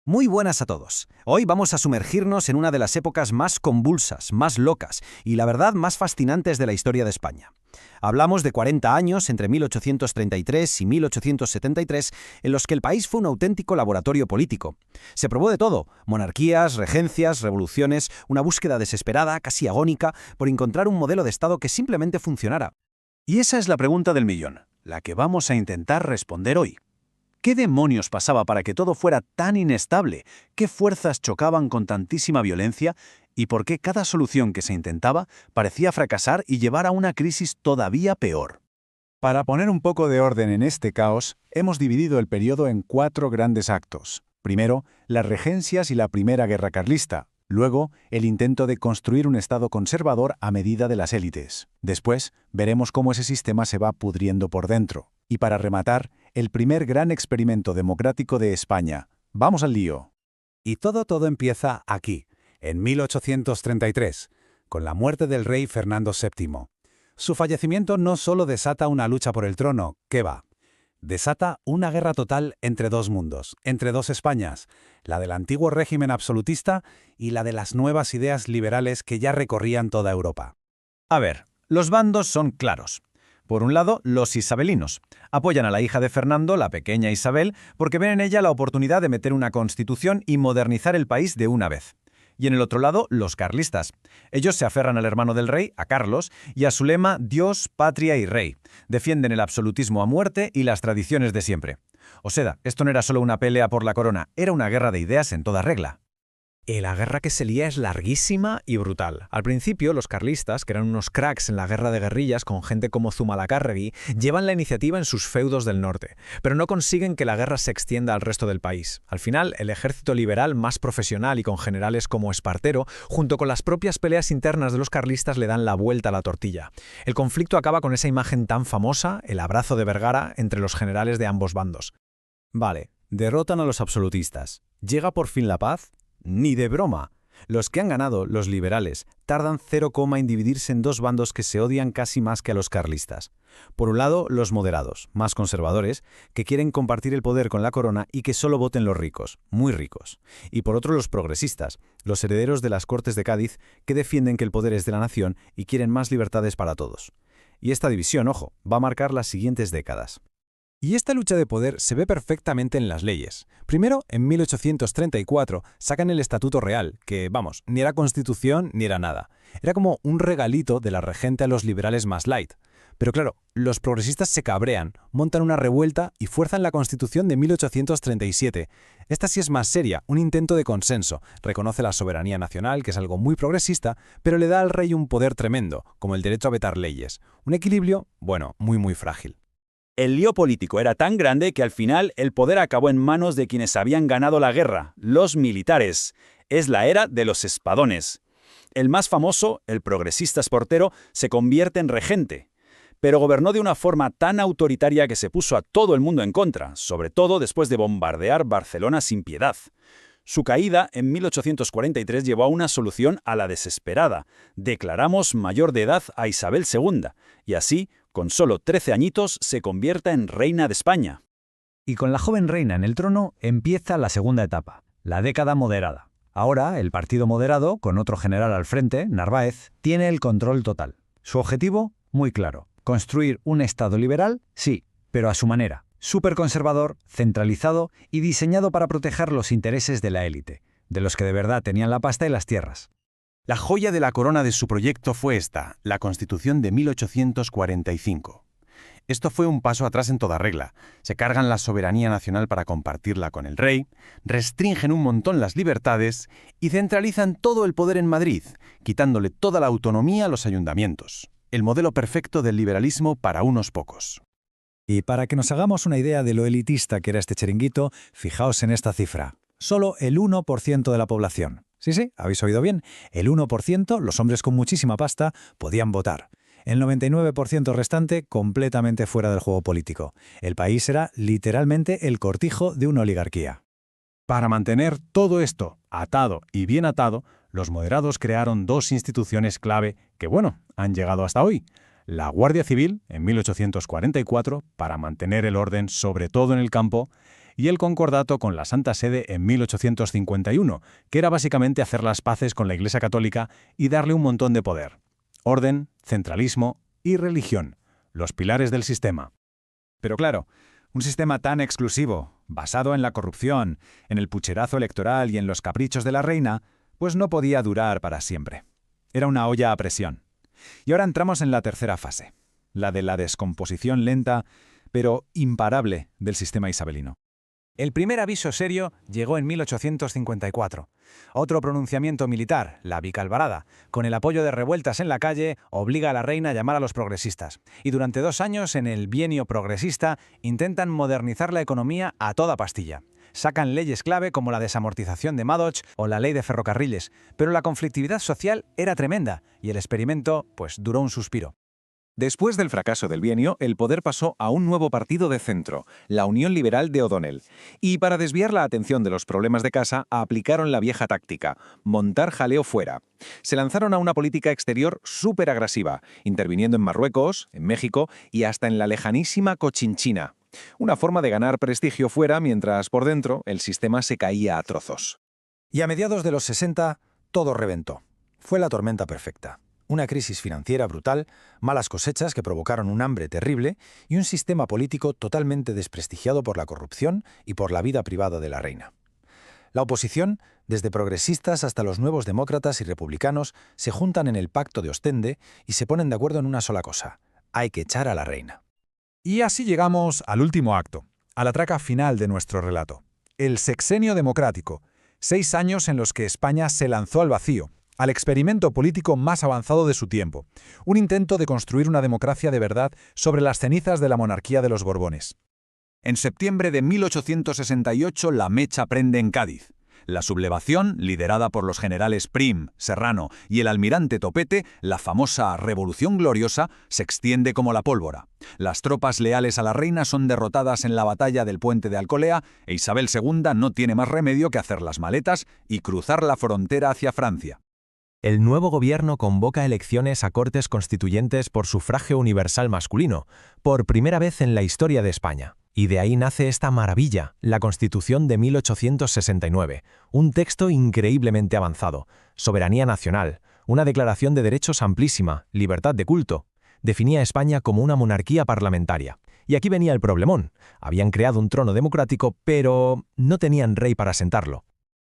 Muy buenas a todos. Hoy vamos a sumergirnos en una de las épocas más convulsas, más locas y, la verdad, más fascinantes de la historia de España. Hablamos de 40 años, entre 1833 y 1873, en los que el país fue un auténtico laboratorio político. Se probó de todo: monarquías, regencias, revoluciones, una búsqueda desesperada, casi agónica, por encontrar un modelo de Estado que simplemente funcionara. Y esa es la pregunta del millón, la que vamos a intentar responder hoy. ¿Qué demonios pasaba para que todo fuera tan inestable? ¿Qué fuerzas chocaban con tantísima violencia? ¿Y por qué cada solución que se intentaba parecía fracasar y llevar a una crisis todavía peor? Para poner un poco de orden en este caos, hemos dividido el periodo en 4 grandes actos. Primero, las regencias y la Primera Guerra Carlista. Luego, el intento de construir un Estado conservador a medida de las élites. Después, veremos cómo ese sistema se va pudriendo por dentro. Y para rematar, el primer gran experimento democrático de España. ¡Vamos al lío! Y todo empieza aquí, en 1833, con la muerte del rey Fernando VII. Su fallecimiento no solo desata una lucha por el trono, ¿qué va? Desata una guerra total entre dos mundos, entre dos Españas, la del antiguo régimen absolutista y la de las nuevas ideas liberales que ya recorrían toda Europa. A ver, los bandos son claros. Por un lado, los isabelinos. Apoyan a la hija de Fernando, la pequeña Isabel, porque ven en ella la oportunidad de meter una constitución y modernizar el país de una vez. Y en el otro lado, los carlistas. Ellos se aferran al hermano del rey, a Carlos, y a su lema Dios, patria y rey. Defienden el absolutismo a muerte y las tradiciones de siempre. O sea, esto no era solo una pelea por la corona, era una guerra de ideas en toda regla. La guerra que se lía es larguísima y brutal. Al principio, los carlistas, que eran unos cracks en la guerra de guerrillas con gente como Zumalacárregui, llevan la iniciativa en sus feudos del norte, pero no consiguen que la guerra se extienda al resto del país. Al final, el ejército liberal más profesional y con generales como Espartero, junto con las propias peleas internas de los carlistas, le dan la vuelta a la tortilla. El conflicto acaba con esa imagen tan famosa, el abrazo de Vergara, entre los generales de ambos bandos. Vale, derrotan a los absolutistas. ¿Llega por fin la paz? Ni de broma. Los que han ganado, los liberales, tardan 0, en dividirse en dos bandos que se odian casi más que a los carlistas. Por un lado, los moderados, más conservadores, que quieren compartir el poder con la corona y que solo voten los ricos, muy ricos. Y por otro, los progresistas, los herederos de las Cortes de Cádiz, que defienden que el poder es de la nación y quieren más libertades para todos. Y esta división, ojo, va a marcar las siguientes décadas. Y esta lucha de poder se ve perfectamente en las leyes. Primero, en 1834, sacan el Estatuto Real, que, vamos, ni era constitución ni era nada. Era como un regalito de la regente a los liberales más light. Pero claro, los progresistas se cabrean, montan una revuelta y fuerzan la Constitución de 1837. Esta sí es más seria, un intento de consenso. Reconoce la soberanía nacional, que es algo muy progresista, pero le da al rey un poder tremendo, como el derecho a vetar leyes. Un equilibrio, bueno, muy frágil. El lío político era tan grande que al final el poder acabó en manos de quienes habían ganado la guerra, los militares. Es la era de los espadones. El más famoso, el progresista Espartero, se convierte en regente, pero gobernó de una forma tan autoritaria que se puso a todo el mundo en contra, sobre todo después de bombardear Barcelona sin piedad. Su caída en 1843 llevó a una solución a la desesperada. Declaramos mayor de edad a Isabel II, y así, con solo 13 añitos, se convierte en reina de España. Y con la joven reina en el trono empieza la segunda etapa, la década moderada. Ahora, el partido moderado, con otro general al frente, Narváez, tiene el control total. Su objetivo, muy claro: construir un Estado liberal, sí, pero a su manera. Superconservador, centralizado y diseñado para proteger los intereses de la élite, de los que de verdad tenían la pasta y las tierras. La joya de la corona de su proyecto fue esta, la Constitución de 1845. Esto fue un paso atrás en toda regla. Se cargan la soberanía nacional para compartirla con el rey, restringen un montón las libertades y centralizan todo el poder en Madrid, quitándole toda la autonomía a los ayuntamientos. El modelo perfecto del liberalismo para unos pocos. Y para que nos hagamos una idea de lo elitista que era este chiringuito, fijaos en esta cifra. Solo el 1% de la población. Sí, habéis oído bien. El 1%, los hombres con muchísima pasta, podían votar. El 99% restante, completamente fuera del juego político. El país era literalmente el cortijo de una oligarquía. Para mantener todo esto atado y bien atado, los moderados crearon 2 instituciones clave que, han llegado hasta hoy. La Guardia Civil, en 1844, para mantener el orden sobre todo en el campo, y el concordato con la Santa Sede en 1851, que era básicamente hacer las paces con la Iglesia Católica y darle un montón de poder. Orden, centralismo y religión, los pilares del sistema. Pero claro, un sistema tan exclusivo, basado en la corrupción, en el pucherazo electoral y en los caprichos de la reina, pues no podía durar para siempre. Era una olla a presión. Y ahora entramos en la tercera fase, la de la descomposición lenta, pero imparable del sistema isabelino. El primer aviso serio llegó en 1854. Otro pronunciamiento militar, la Vicalvarada, con el apoyo de revueltas en la calle, obliga a la reina a llamar a los progresistas. Y durante 2 años, en el bienio progresista, intentan modernizar la economía a toda pastilla. Sacan leyes clave como la desamortización de Madoz o la ley de ferrocarriles, pero la conflictividad social era tremenda y el experimento, pues, duró un suspiro. Después del fracaso del bienio, el poder pasó a un nuevo partido de centro, la Unión Liberal de O'Donnell. Y para desviar la atención de los problemas de casa, aplicaron la vieja táctica, montar jaleo fuera. Se lanzaron a una política exterior súper agresiva, interviniendo en Marruecos, en México y hasta en la lejanísima Cochinchina. Una forma de ganar prestigio fuera mientras por dentro el sistema se caía a trozos. Y a mediados de los 60, todo reventó. Fue la tormenta perfecta. Una crisis financiera brutal, malas cosechas que provocaron un hambre terrible y un sistema político totalmente desprestigiado por la corrupción y por la vida privada de la reina. La oposición, desde progresistas hasta los nuevos demócratas y republicanos, se juntan en el Pacto de Ostende y se ponen de acuerdo en una sola cosa: hay que echar a la reina. Y así llegamos al último acto, a la traca final de nuestro relato. El sexenio democrático, 6 años en los que España se lanzó al vacío, al experimento político más avanzado de su tiempo, un intento de construir una democracia de verdad sobre las cenizas de la monarquía de los Borbones. En septiembre de 1868 la mecha prende en Cádiz. La sublevación, liderada por los generales Prim, Serrano y el almirante Topete, la famosa Revolución Gloriosa, se extiende como la pólvora. Las tropas leales a la reina son derrotadas en la batalla del Puente de Alcolea e Isabel II no tiene más remedio que hacer las maletas y cruzar la frontera hacia Francia. El nuevo gobierno convoca elecciones a Cortes Constituyentes por sufragio universal masculino, por primera vez en la historia de España. Y de ahí nace esta maravilla, la Constitución de 1869, un texto increíblemente avanzado, soberanía nacional, una declaración de derechos amplísima, libertad de culto. Definía a España como una monarquía parlamentaria. Y aquí venía el problemón. Habían creado un trono democrático, pero no tenían rey para sentarlo.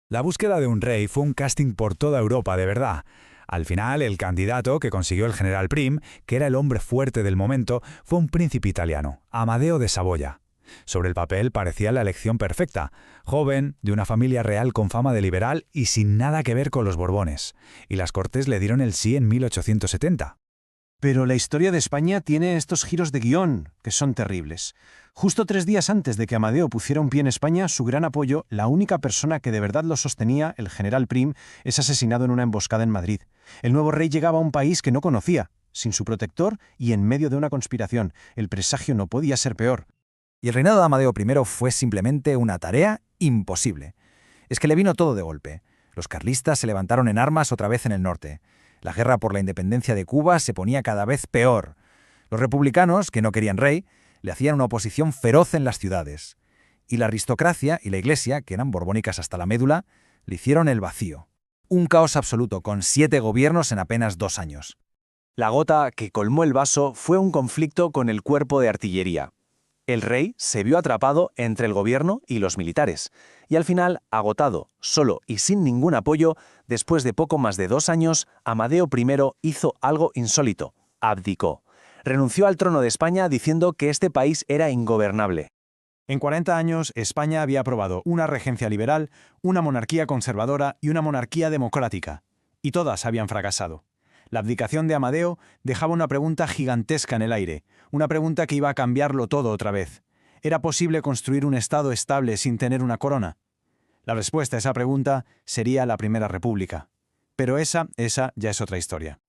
La búsqueda de un rey fue un casting por toda Europa, de verdad. Al final, el candidato que consiguió el general Prim, que era el hombre fuerte del momento, fue un príncipe italiano, Amadeo de Saboya. Sobre el papel parecía la elección perfecta, joven, de una familia real con fama de liberal y sin nada que ver con los Borbones. Y las Cortes le dieron el sí en 1870. Pero la historia de España tiene estos giros de guión, que son terribles. Justo 3 días antes de que Amadeo pusiera un pie en España, su gran apoyo, la única persona que de verdad lo sostenía, el general Prim, es asesinado en una emboscada en Madrid. El nuevo rey llegaba a un país que no conocía, sin su protector y en medio de una conspiración. El presagio no podía ser peor. Y el reinado de Amadeo I fue simplemente una tarea imposible. Es que le vino todo de golpe. Los carlistas se levantaron en armas otra vez en el norte. La guerra por la independencia de Cuba se ponía cada vez peor. Los republicanos, que no querían rey, le hacían una oposición feroz en las ciudades. Y la aristocracia y la iglesia, que eran borbónicas hasta la médula, le hicieron el vacío. Un caos absoluto, con 7 gobiernos en apenas 2 años. La gota que colmó el vaso fue un conflicto con el cuerpo de artillería. El rey se vio atrapado entre el gobierno y los militares, y al final, agotado, solo y sin ningún apoyo, después de poco más de 2 años, Amadeo I hizo algo insólito: abdicó. Renunció al trono de España diciendo que este país era ingobernable. En 40 años, España había aprobado una regencia liberal, una monarquía conservadora y una monarquía democrática, y todas habían fracasado. La abdicación de Amadeo dejaba una pregunta gigantesca en el aire, una pregunta que iba a cambiarlo todo otra vez. ¿Era posible construir un Estado estable sin tener una corona? La respuesta a esa pregunta sería la Primera República. Pero esa ya es otra historia.